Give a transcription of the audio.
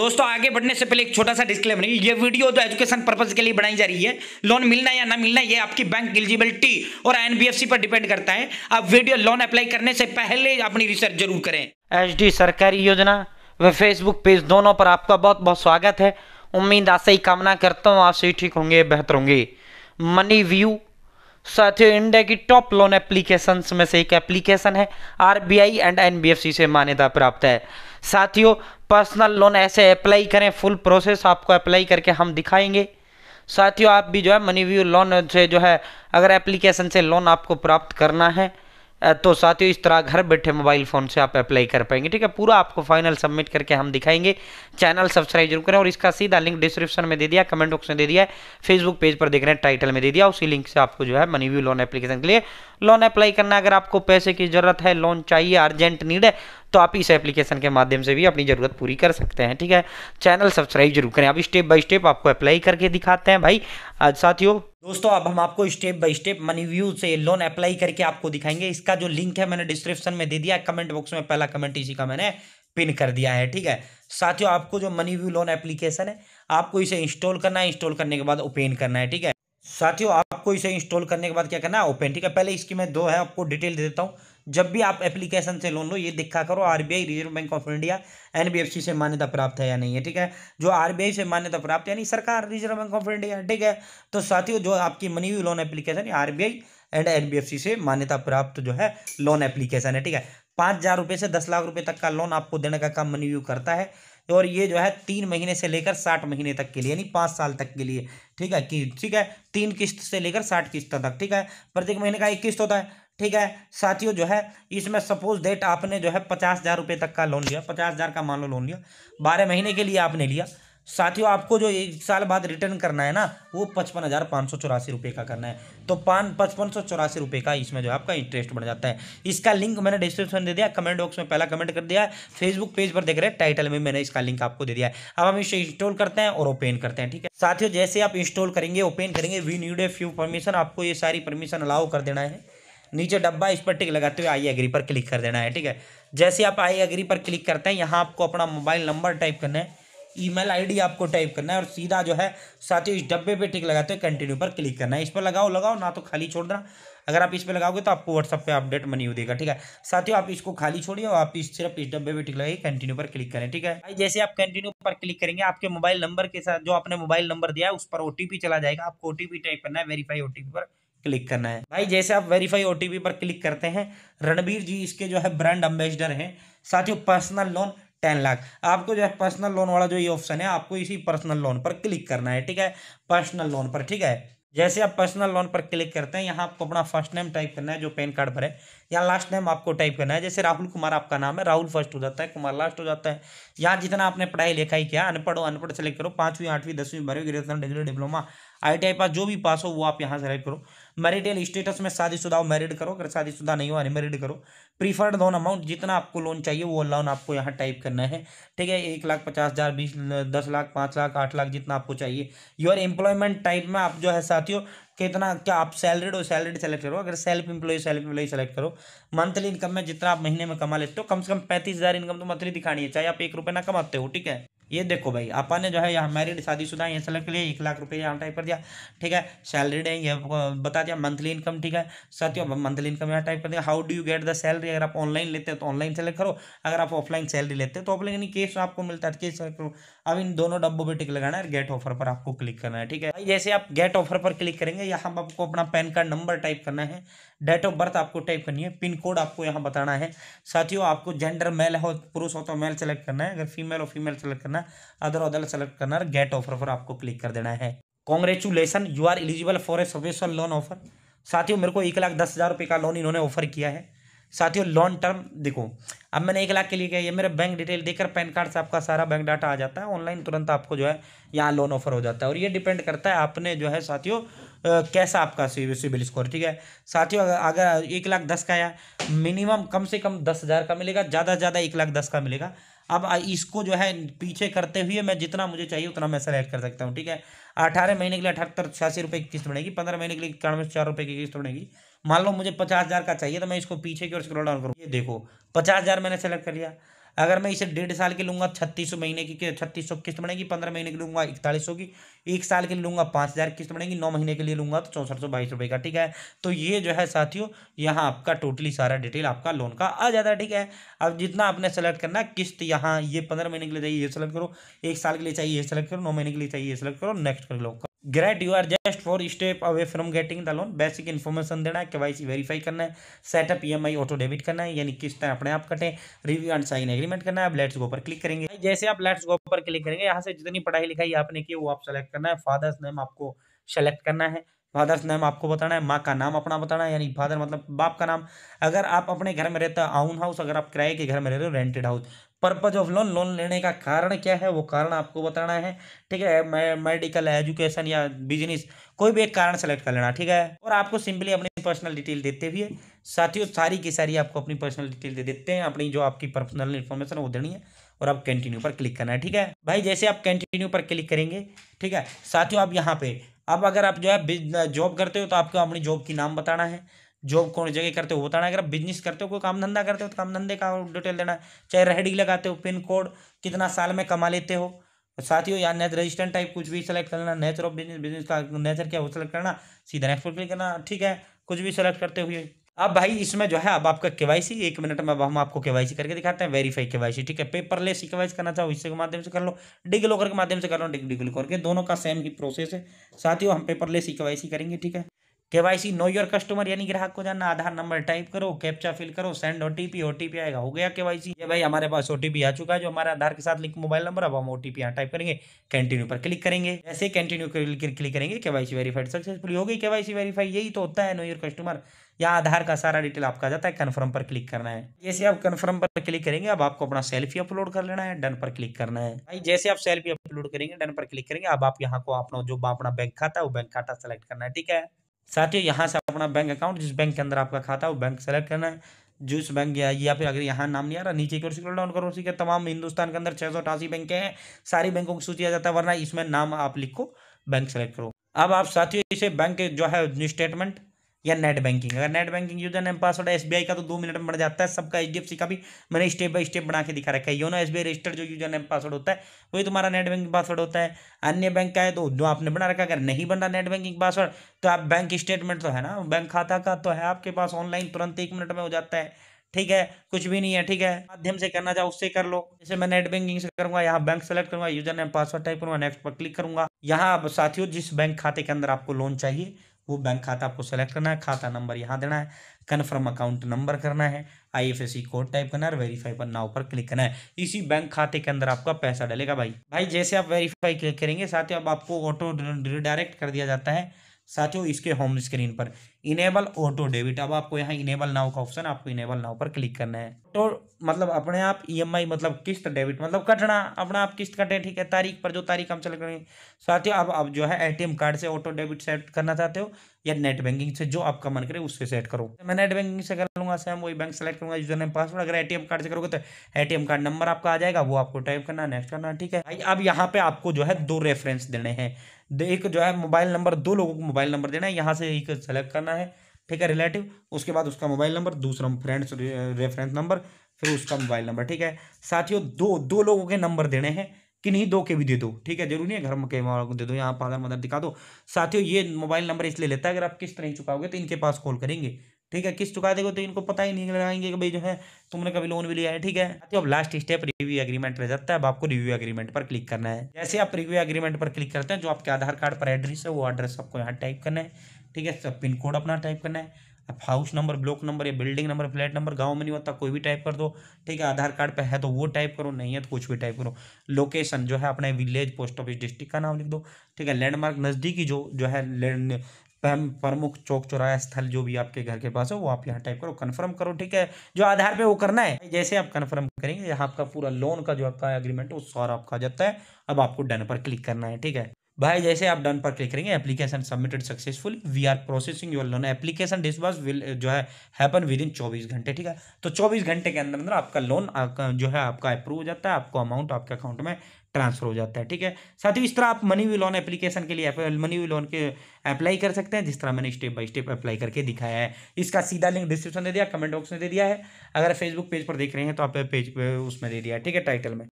दोस्तों आगे बढ़ने से पहले एक छोटा सा डिस्क्लेमर, ये वीडियो तो एजुकेशन पर्पज के लिए बनाई जा रही है। लोन मिलना या ना मिलना ये आपकी बैंक एलिजिबिलिटी और एनबीएफसी पर डिपेंड करता है। आप वीडियो लोन अप्लाई करने से पहले अपनी रिसर्च जरूर करें। एचडी सरकारी योजना व फेसबुक पेज दोनों पर आपका बहुत बहुत स्वागत है। उम्मीद आशा ही कामना करता हूँ आप सही ठीक होंगे, बेहतर होंगे। मनी व्यू साथियों इंडिया की टॉप लोन एप्लीकेशंस में से एक एप्लीकेशन है। आरबीआई एंड एनबीएफसी से मान्यता प्राप्त है। साथियों पर्सनल लोन ऐसे अप्लाई करें, फुल प्रोसेस आपको अप्लाई करके हम दिखाएंगे। साथियों आप भी जो है मनी व्यू लोन से जो है अगर एप्लीकेशन से लोन आपको प्राप्त करना है तो साथियों इस तरह घर बैठे मोबाइल फ़ोन से आप अप्लाई कर पाएंगे। ठीक है, पूरा आपको फाइनल सबमिट करके हम दिखाएंगे। चैनल सब्सक्राइब जरूर करें और इसका सीधा लिंक डिस्क्रिप्शन में दे दिया, कमेंट बॉक्स में दे दिया है, फेसबुक पेज पर देख रहे हैं टाइटल में दे दिया। उसी लिंक से आपको जो है मनी व्यू लोन एप्लीकेशन के लिए लोन अप्लाई करना है। अगर आपको पैसे की ज़रूरत है, लोन चाहिए, अर्जेंट नीड है, तो आप इस एप्लीकेशन के माध्यम से भी अपनी ज़रूरत पूरी कर सकते हैं। ठीक है, चैनल सब्सक्राइब जरूर करें। अब स्टेप बाय स्टेप आपको अप्लाई करके दिखाते हैं भाई। आज साथियों दोस्तों अब हम आपको step by step money view से लोन अप्लाई करके आपको दिखाएंगे। इसका जो लिंक है मैंने डिस्क्रिप्शन में दे दिया है, कमेंट बॉक्स में पहला कमेंट इसी का मैंने पिन कर दिया है। ठीक है साथियों, आपको जो मनी व्यू लोन एप्लीकेशन है आपको इसे इंस्टॉल करना है। इंस्टॉल करने के बाद ओपन करना है। ठीक है साथियों, आपको इसे इंस्टॉल करने के बाद क्या करना है, ओपन। ठीक है, पहले इसकी मैं दो है आपको डिटेल दे देता हूँ। जब भी आप एप्लीकेशन से लोन लो ये देखा करो RBI, reserve bank of India, NBFC से मान्यता प्राप्त है या नहीं है। ठीक है, जो आरबीआई से मान्यता प्राप्त यानी सरकार, रिजर्व बैंक ऑफ इंडिया। ठीक है, तो साथियों जो आपकी money view loan application RBI and NBFC से मान्यता प्राप्त जो है लोन एप्लीकेशन है। ठीक है, 5,000 रुपये से 10 लाख रुपए तक का लोन आपको देने का काम मनी व्यू करता है। और ये जो है 3 महीने से लेकर 60 महीने तक के लिए यानी 5 साल तक के लिए। ठीक है कि ठीक है 3 किस्त से लेकर 60 किस्त तक। ठीक है, प्रत्येक महीने का 1 किस्त होता है। ठीक है साथियों जो है इसमें सपोज डेट आपने जो है 50,000 रुपये तक का लोन लिया, 50,000 का मान लो लोन लिया, 12 महीने के लिए आपने लिया। साथियों आपको जो 1 साल बाद रिटर्न करना है ना वो 55,584 रुपये का करना है। तो 5584 रुपये का इसमें जो है आपका इंटरेस्ट बढ़ जाता है। इसका लिंक मैंने डिस्क्रिप्शन दे दिया, कमेंट बॉक्स में पहला कमेंट कर दिया है, फेसबुक पेज पर देख रहे हैं टाइटल में मैंने इसका लिंक आपको दे दिया है। अब हम इसे इंस्टॉल करते हैं और ओपन करते हैं। ठीक है साथियों, जैसे आप इंस्टॉल करेंगे, ओपन करेंगे, we need a few permission, आपको ये सारी परमिशन अलाउ कर देना है। नीचे डब्बा इस पर टिक लगाते हुए आई एग्री पर क्लिक कर देना है। ठीक है, जैसे आप आई एग्री पर क्लिक करते हैं यहाँ आपको अपना मोबाइल नंबर टाइप करना है, ईमेल आईडी आपको टाइप करना है और सीधा जो है साथियों इस डब्बे पे टिक लगाते हुए कंटिन्यू पर क्लिक करना है। इस पर लगाओ ना तो खाली छोड़ देना। अगर आप इस पर लगाओगे तो आपको व्हाट्सएप पे अपडेट मनी हो देगा। ठीक है साथियों, आप इसको खाली छोड़िए और आप सिर्फ इस डब्बे पे टिक लगाइए, कंटिन्यू पर क्लिक करें। ठीक है भाई, जैसे आप कंटिन्यू पर क्लिक करेंगे आपके मोबाइल नंबर के साथ जो आपने मोबाइल नंबर दिया है उस पर ओटीपी चला जाएगा। आपको ओटीपी टाइप करना है, वेरीफाई ओटीपी पर क्लिक करना है। भाई जैसे आप वेरीफाई ओटीपी पर क्लिक करते हैं, रणबीर जी इसके जो है ब्रांड एम्बेसडर हैं। साथियों पर्सनल लोन 10 लाख, आपको जो है पर्सनल लोन वाला जो ये ऑप्शन है आपको इसी पर्सनल लोन पर क्लिक करना है। ठीक है, पर्सनल लोन पर। ठीक है, जैसे आप पर्सनल लोन पर क्लिक करते हैं यहाँ आपको अपना फर्स्ट नेम टाइप करना है जो पैन कार्ड पर है, या लास्ट नेम आपको टाइप करना है। जैसे राहुल कुमार आपका नाम है, राहुल फर्स्ट हो जाता है, कुमार लास्ट हो जाता है। यहाँ जितना आपने पढ़ाई लिखाई किया, अनपढ़ हो अनपढ़ सेलेक्ट करो, 5वीं 8वीं 10वीं 12वीं ग्रेजुएशन डिग्री डिप्लोमा ITI पास जो भी पास हो वो आप यहाँ सेलेक्ट करो। मैरिटल स्टेटस में शादीशुदा हो मैरिड करो, अगर शादीशुदा नहीं हो अनमैरिड करो। प्रीफर्ड लोन अमाउंट जितना आपको लोन चाहिए वो लोन आपको यहाँ टाइप करना है। ठीक है, 1,50,000, 20, 10 लाख, 5 लाख, 8 लाख जितना आपको चाहिए। योर एम्प्लॉयमेंट टाइप में आप जो है साथियों कितना क्या आप सैलरीड हो सैलरीड सेलेक्ट करो, अगर सेल्फ एम्प्लॉय सेलेक्ट करो। मंथली इनकम में जितना आप महीने में कमा लेते हो कम से कम 35,000 इनकम तो मंथली दिखानी है, चाहे आप 1 रुपये ना कमाते हो। ठीक है, ये देखो भाई आपने जो है यहाँ मैरिड शादीशुदा यहाँ सेलेक्ट कर लिया, 1 लाख रुपये यहाँ टाइप कर दिया। ठीक है, सैलरीड है ये बता दिया, मंथली इनकम। ठीक है साथियों, मंथली इनकम यहाँ टाइप कर दिया। How do you get the salary, अगर आप ऑनलाइन लेते हैं तो ऑनलाइन सेलेक्ट करो, अगर आप ऑफलाइन सैलरी लेते हैं तो ऑफलाइन यानी केस आपको मिलता है केस सेलेक्ट करो। अब इन दोनों डब्बों पे टिक लगाना है, गेट ऑफर पर आपको क्लिक करना है। ठीक है भाई, जैसे आप गेट ऑफर पर क्लिक करेंगे यहाँ आपको अपना पैन कार्ड नंबर टाइप करना है, डेट ऑफ बर्थ आपको टाइप करनी है, पिन कोड आपको यहाँ बताना है। साथियों आपको जेंडर मेल हो पुरुष हो तो मेल सेलेक्ट करना है, अगर फीमेल हो फीमेल सेलेक्ट करना है, अदर सेलेक्ट करना है। गेट ऑफर पर आपको क्लिक कर देना है। Congratulation you are eligible for a special loan offer. साथियों मेरे को 1,10,000 रुपये का लोन इन्होंने ऑफर किया है। साथियों लॉन्ग टर्म देखो, अब मैंने 1 लाख के लिए किया, ये मेरे बैंक डिटेल देकर पैन कार्ड से आपका सारा बैंक डाटा आ जाता है ऑनलाइन, तुरंत आपको जो है यहाँ लोन ऑफर हो जाता है। और ये डिपेंड करता है आपने जो है साथियों कैसा आपका सिबिल स्कोर। ठीक है साथियों, अगर 1,10,000 का या मिनिमम कम से कम 10,000 का मिलेगा, ज़्यादा से ज़्यादा 1,10,000 का मिलेगा। अब इसको जो है पीछे करते हुए मैं जितना मुझे चाहिए उतना मैं सेलेक्ट कर सकता हूँ। ठीक है, 18 महीने के लिए 78-86 रुपये की किस्त बनेगी, 15 महीने के लिए 91-4 रुपये की किस्त बनेगी। मान लो मुझे 50,000 का चाहिए तो मैं इसको पीछे की ओर स्क्रॉल डाउन करूँ, ये देखो 50,000 मैंने सेलेक्ट कर लिया। अगर मैं इसे 1.5 साल की लूंगा 3600 महीने की 3600 किस्त बनेगी, 15 महीने की लूंगा 4100 की, 1 साल के लिए लूंगा 5000 किस्त बनेगी, 9 महीने के लिए लूंगा तो 6422 रुपये का। ठीक है, तो ये जो है साथियों यहाँ आपका टोटली सारा डिटेल आपका लोन का आ जाता है। ठीक है, अब जितना आपने सेलेक्ट करना है किस्त, यहाँ ये 15 महीने के लिए चाहिए ये सेलेक्ट करो, 1 साल के लिए चाहिए ये सेलेक्ट करो, 9 महीने के लिए चाहिए ये सेलेक्ट करो, नेक्स्ट कर लो। Great, you are just four step away from getting the loan. Basic information देना है, केवाईसी वेरीफाई करना है, सेटअप ईएमआई ऑटो डेबिट करना है, यानी किस्त अपने आप कटे, रिव्यू एंड साइन एग्रीमेंट करना है। अब लेट्स गो पर क्लिक करेंगे। जैसे आप लेट्स गो पर क्लिक करेंगे, यहाँ से जितनी पढ़ाई लिखाई आपने की वो आप सेलेक्ट करना है। फादर्स नेम आपको सेलेक्ट करना है, फादर्स नेम आपको बताना है, माँ का नाम अपना बताना है, यानी फादर मतलब बाप का नाम। अगर आप अपने घर में रहते हो आउन हाउस, अगर आप किराए के घर में रह रहे हो rented house. Purpose of loan, loan लेने का कारण क्या है वो कारण आपको बताना है। ठीक है, मेडिकल, एजुकेशन या बिजनेस, कोई भी एक कारण सेलेक्ट कर लेना। ठीक है, और आपको सिंपली अपनी पर्सनल डिटेल देते हुए साथियों सारी की सारी आपको अपनी पर्सनल डिटेल दे देते हैं, अपनी जो आपकी पर्सनल इन्फॉर्मेशन वो देनी है, और आप कंटिन्यू पर क्लिक करना है। ठीक है भाई, जैसे आप कंटिन्यू पर क्लिक करेंगे, ठीक है साथियों, आप यहाँ पे अब अगर आप जो है जॉब करते हो तो आपको अपनी जॉब की नाम बताना है, जॉब कौन जगह करते हो वो बताना है। अगर आप बिजनेस करते हो, कोई काम धंधा करते हो तो काम धंधे का डिटेल देना है, चाहे रेहड़ी लगाते हो, पिन कोड, कितना साल में कमा लेते हो साथियों, या नेचर रजिस्टेंट टाइप कुछ भी सेलेक्ट करना, नेचर ऑफ बिजनेस, बिजनेस का नेचर क्या वो सेलेक्ट करना, सीधा नेक्स्ट पर क्लिक करना। ठीक है, कुछ भी सेलेक्ट करते हुए अब भाई इसमें जो है अब आपका केवाईसी 1 मिनट में अब हम आपको केवाईसी करके दिखाते हैं, वेरीफाई केवाईसी। ठीक है, पेपरलेस केवाईसी करना चाहो इससे के माध्यम से कर लो, डिग लॉकर के माध्यम से कर लो, डिग लॉकर के दोनों का सेम ही प्रोसेस है साथियों, हम पेपरलेस ही केवाईसी करेंगे। ठीक है, केवाईसी नो योर कस्टमर, यानी ग्राहक को जानना, आधार नंबर टाइप करो, कैप्चा फिल करो, सेंड ओटीपी, ओटीपी आएगा, हो गया केवाईसी। ये भाई हमारे पास ओटीपी आ चुका है जो हमारे आधार के साथ लिंक मोबाइल नंबर। अब हम ओटीपी यहाँ टाइप करेंगे, कंटिन्यू पर क्लिक करेंगे। जैसे कंटिन्यू क्लिक करेंगे, केवाईसी वेरीफाइड सक्सेसफुली हो गई, केवाईसी वेरीफाई। यही तो होता है नो योर कस्टमर, या आधार का सारा डिटेल आपका आ जाता है। कन्फर्म पर क्लिक करना है, जैसे आप कन्फर्म पर क्लिक करेंगे अब आपको अपना सेल्फी अपलोड कर लेना है, डन पर क्लिक करना है। भाई जैसे आप सेल्फी अपलोड करेंगे, डन पर क्लिक करेंगे, अब आप यहाँ को अपना जो अपना बैंक खाता है वो बैंक खाता सेलेक्ट करना है। ठीक है साथियों, यहाँ से अपना बैंक अकाउंट, जिस बैंक के अंदर आपका खाता है वो बैंक सेलेक्ट करना है, जिस बैंक या फिर अगर यहाँ नाम नहीं आ रहा नीचे की ओर स्क्रॉल डाउन करो, उसी के तमाम हिंदुस्तान के अंदर 688 बैंक हैं, सारी बैंकों की सूची आ जाता है, वरना इसमें नाम आप लिखो, बैंक सेलेक्ट करो। अब आप साथियों इसे बैंक जो है स्टेटमेंट या नेट बैंकिंग, अगर net banking user name password SBI का तो 2 मिनट में बन जाता है, सबका एचडीएफसी का भी मैंने स्टेप बाय स्टेप बना के दिखा रखा है। योनो एसबीआई रजिस्टर्ड जो यूजर नेम पासवर्ड होता है वही तुम्हारा नेट बैंकिंग पासवर्ड होता है। अन्य बैंक का है तो जो आपने बना रखा है, अगर नहीं बन रहा नेट बैंकिंग पासवर्ड तो आप बैंक स्टेटमेंट तो है ना, बैंक खाता का तो है आपके पास ऑनलाइन, तुरंत 1 मिनट में हो जाता है। ठीक है, कुछ भी नहीं है। ठीक है, माध्यम से करना चाहो उससे कर लो, जैसे मैं नेट बैंकिंग से करूंगा, यहाँ बैंक सेलेक्ट करूंगा, यूजर नेम पासवर्ड टाइप करूंगा, नेक्स्ट पर क्लिक करूंगा। यहाँ अब साथियों जिस बैंक खाते के अंदर आपको लोन चाहिए वो बैंक खाता आपको सेलेक्ट करना है, खाता नंबर यहाँ देना है, कन्फर्म अकाउंट नंबर करना है, आईएफएससी कोड टाइप करना है, वेरीफाई पर नाउ पर क्लिक करना है। इसी बैंक खाते के अंदर आपका पैसा डलेगा। भाई जैसे आप वेरीफाई क्लिक करेंगे साथियों अब आपको ऑटो रिडायरेक्ट कर दिया जाता है साथियों इसके होम स्क्रीन पर, इनेबल ऑटो डेबिट। अब आपको यहाँ इनेबल नाउ का ऑप्शन, आपको इनेबल नाउ पर क्लिक करना है। तो मतलब अपने आप ईएमआई मतलब किस्त डेबिट मतलब कटना, अपना आप किस्त कटे। ठीक है, तारीख पर जो तारीख हम सेलेक्ट करेंगे साथियों। अब जो है एटीएम कार्ड से ऑटो डेबिट सेट करना चाहते हो या नेट बैंकिंग से, जो आपका मन करे उससे सेट करो। मैं नेट बैंकिंग से कर लूंगा, सेम वही बैंक सेलेक्ट करूंगा, यूजर नेम पासवर्ड। अगर एटीएम कार्ड से करोगे तो एटीएम कार्ड नंबर आपका आ जाएगा, वो आपको टाइप करना, नेक्स्ट करना। ठीक है भाई, अब यहाँ पे आपको जो है 2 रेफरेंस देने हैं, एक जो है मोबाइल नंबर, 2 लोगों को मोबाइल नंबर देना है, यहाँ से एक सेलेक्ट करना है। ठीक है, रिलेटिव, उसके बाद उसका मोबाइल नंबर, दूसरा फ्रेंड्स रेफरेंस नंबर, फिर उसका मोबाइल नंबर। ठीक है साथियों, दो लोगों के नंबर देने हैं, किन्हीं 2 के भी दे दो। ठीक है, जरूरी नहीं है घर के वालों को दे दो, यहाँ फादर मदर दिखा दो। साथियों ये मोबाइल नंबर इसलिए लेता है, अगर आप किस्त नहीं चुकाओगे तो इनके पास कॉल करेंगे। ठीक है, किस्त चुका देगा तो इनको पता ही नहीं लगाएंगे कि भाई जो है तुमने कभी लोन भी लिया है। ठीक है, अब लास्ट स्टेप रिव्यू एग्रीमेंट रह जाता है। अब आपको रिव्यू एग्रीमेंट पर क्लिक करना है। जैसे आप रिव्यू एग्रीमेंट पर क्लिक करते हैं, जो आपके आधार कार्ड पर एड्रेस है वो एड्रेस आपको यहाँ टाइप करना है। ठीक है, सब पिन कोड अपना टाइप करना है, अब हाउस नंबर, ब्लॉक नंबर या बिल्डिंग नंबर, फ्लैट नंबर, गांव में नहीं होता कोई भी टाइप कर दो। ठीक है, आधार कार्ड पे है तो वो टाइप करो, नहीं है तो कुछ भी टाइप करो। लोकेशन जो है अपने विलेज, पोस्ट ऑफिस, डिस्ट्रिक्ट का नाम लिख दो। ठीक है, लैंडमार्क नज़दीकी जो है प्रमुख चौक चौराहा स्थल जो भी आपके घर के पास है वो आप यहाँ टाइप करो, कन्फर्म करो। ठीक है, जो आधार पे वो करना है। जैसे आप कन्फर्म करेंगे यहाँ आपका पूरा लोन का जो आपका एग्रीमेंट है वो सारा आपका आ जाता है। अब आपको डन पर क्लिक करना है। ठीक है, भाई जैसे आप डन पर क्लिक करेंगे, application submitted successfully, we are processing your loan application, disburse will जो है हैपन विद इन 24 घंटे, ठीक है। तो 24 घंटे के अंदर अंदर आपका लोन जो है आपका अप्रूव हो जाता है, आपको अमाउंट आपके अकाउंट में ट्रांसफर हो जाता है, ठीक है। साथ ही इस तरह आप मनी वी लोन एप्लीकेशन के लिए मनी वी लोन के अप्लाई कर सकते हैं, जिस तरह मैंने स्टेप बाय स्टेप अप्लाई करके दिखाया है। इसका सीधा लिंक डिस्क्रिप्शन दे दिया, कमेंट बॉक्स में दे दिया है। अगर फेसबुक पेज पर देख रहे हैं तो आप पेज पे उसमें दे दिया है, ठीक है, टाइटल में।